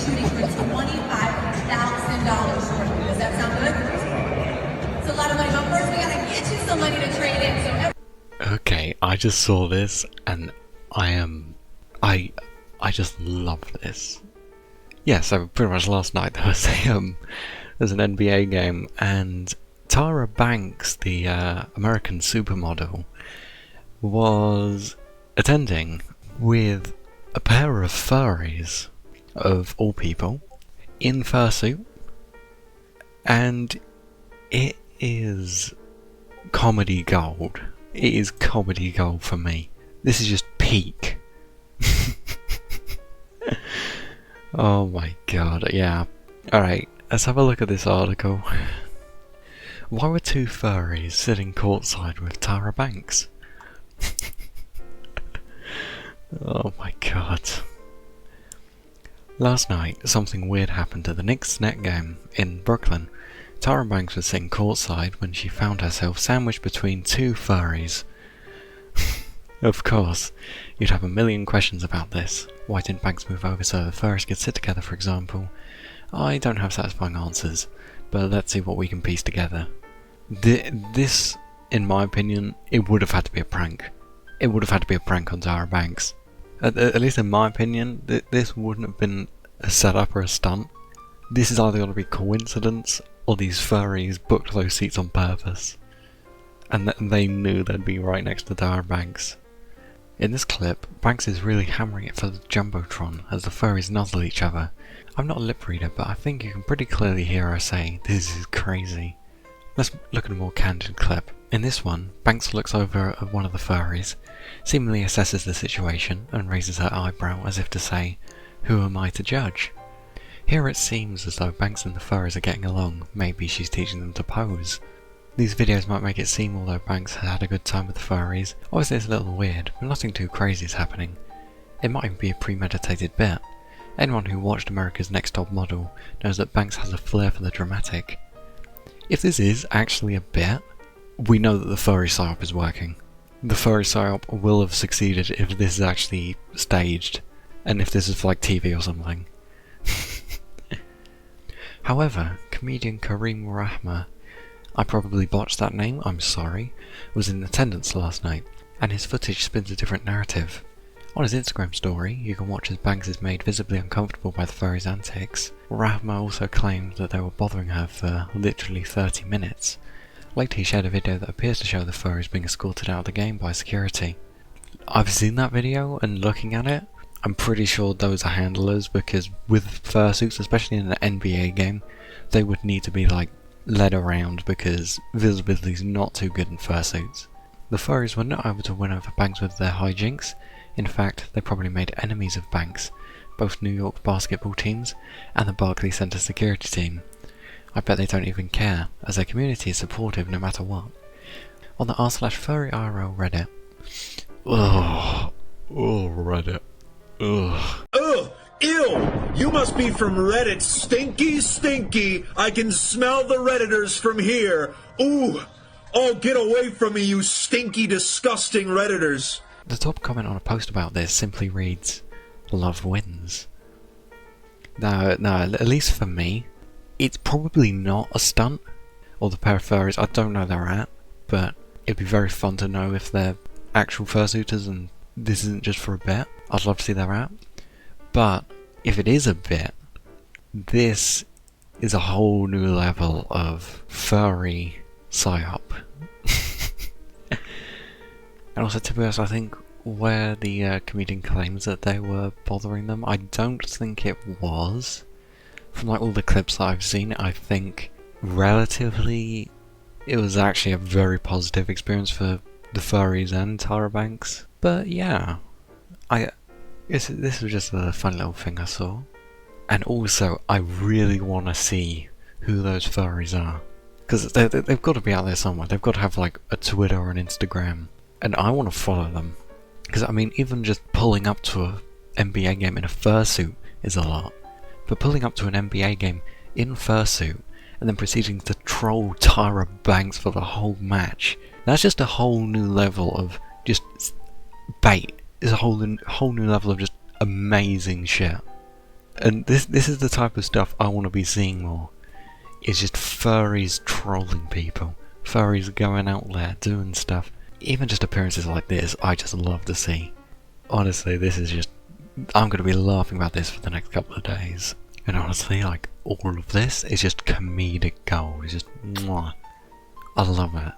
shooting for $25,000 for you. Does that sound good? It's a lot of money, but first we gotta get you some money to trade in. Okay, I just saw this and I just love this. Yeah, so pretty much last night there was there's an NBA game and Tyra Banks, the American supermodel, was attending with a pair of furries, of all people, in fursuit, and it is comedy gold. It is comedy gold for me. This is just peak. Oh my god, yeah. Alright, let's have a look at this article. Why were two furries sitting courtside with Tyra Banks? Oh my god. Last night, something weird happened at the Knicks net game in Brooklyn. Tyra Banks was sitting courtside when she found herself sandwiched between two furries. Of course, you'd have a million questions about this. Why didn't Banks move over so the furries could sit together, for example? I don't have satisfying answers, but let's see what we can piece together. This, in my opinion, it would have had to be a prank. It would have had to be a prank on Tyra Banks. At least in my opinion, this wouldn't have been a setup or a stunt. This is either going to be coincidence, or these furries booked those seats on purpose. And they knew they'd be right next to Tyra Banks. In this clip, Banks is really hammering it for the Jumbotron as the furries nuzzle each other. I'm not a lip reader, but I think you can pretty clearly hear her say, "This is crazy." Let's look at a more candid clip. In this one, Banks looks over at one of the furries, seemingly assesses the situation, and raises her eyebrow as if to say, "Who am I to judge?" Here it seems as though Banks and the furries are getting along. Maybe she's teaching them to pose. These videos might make it seem although Banks has had a good time with the furries. Obviously it's a little weird, but nothing too crazy is happening. It might even be a premeditated bit. Anyone who watched America's Next Top Model knows that Banks has a flair for the dramatic. If this is actually a bit, we know that the furry psyop is working. The furry psyop will have succeeded if this is actually staged, and if this is for like TV or something. However, comedian Kareem Rahma, I probably botched that name, I'm sorry, was in attendance last night, and his footage spins a different narrative. On his Instagram story, you can watch as Banks is made visibly uncomfortable by the furry's antics. Rahma also claimed that they were bothering her for literally 30 minutes. Later he shared a video that appears to show the furries being escorted out of the game by security. I've seen that video, and looking at it, I'm pretty sure those are handlers, because with fursuits, especially in an NBA game, they would need to be like led around because visibility is not too good in fursuits. The furries were not able to win over Banks with their hijinks. In fact, they probably made enemies of Banks, both New York basketball teams and the Barclays Center security team. I bet they don't even care, as their community is supportive no matter what. On the r/furryirl Reddit. Ugh. Oh, Reddit. Ugh. Ugh! Ew! You must be from Reddit. Stinky, stinky. I can smell the Redditors from here. Ooh! Oh, get away from me, you stinky, disgusting Redditors. The top comment on a post about this simply reads, "Love wins." No, at least for me, it's probably not a stunt, or the pair of furries, I don't know where they're at, but it'd be very fun to know if they're actual fursuiters and this isn't just for a bit. I'd love to see their app. But if it is a bit, this is a whole new level of furry psyop. And also, to be honest, I think where the comedian claims that they were bothering them, I don't think it was. From like all the clips that I've seen, I think relatively it was actually a very positive experience for the furries and Tyra Banks. But yeah, this was just a fun little thing I saw. And also, I really want to see who those furries are. Because they've got to be out there somewhere. They've got to have like a Twitter or an Instagram. And I want to follow them. Because I mean, even just pulling up to an NBA game in a fursuit is a lot. But pulling up to an NBA game in fursuit and then proceeding to troll Tyra Banks for the whole match, that's just a whole new level of just bait. It's a whole new level of just amazing shit. And this is the type of stuff I want to be seeing more. It's just furries trolling people. Furries going out there doing stuff. Even just appearances like this, I just love to see. Honestly, this is just... I'm going to be laughing about this for the next couple of days. And honestly, like, all of this is just comedic gold. It's just... mwah. I love it.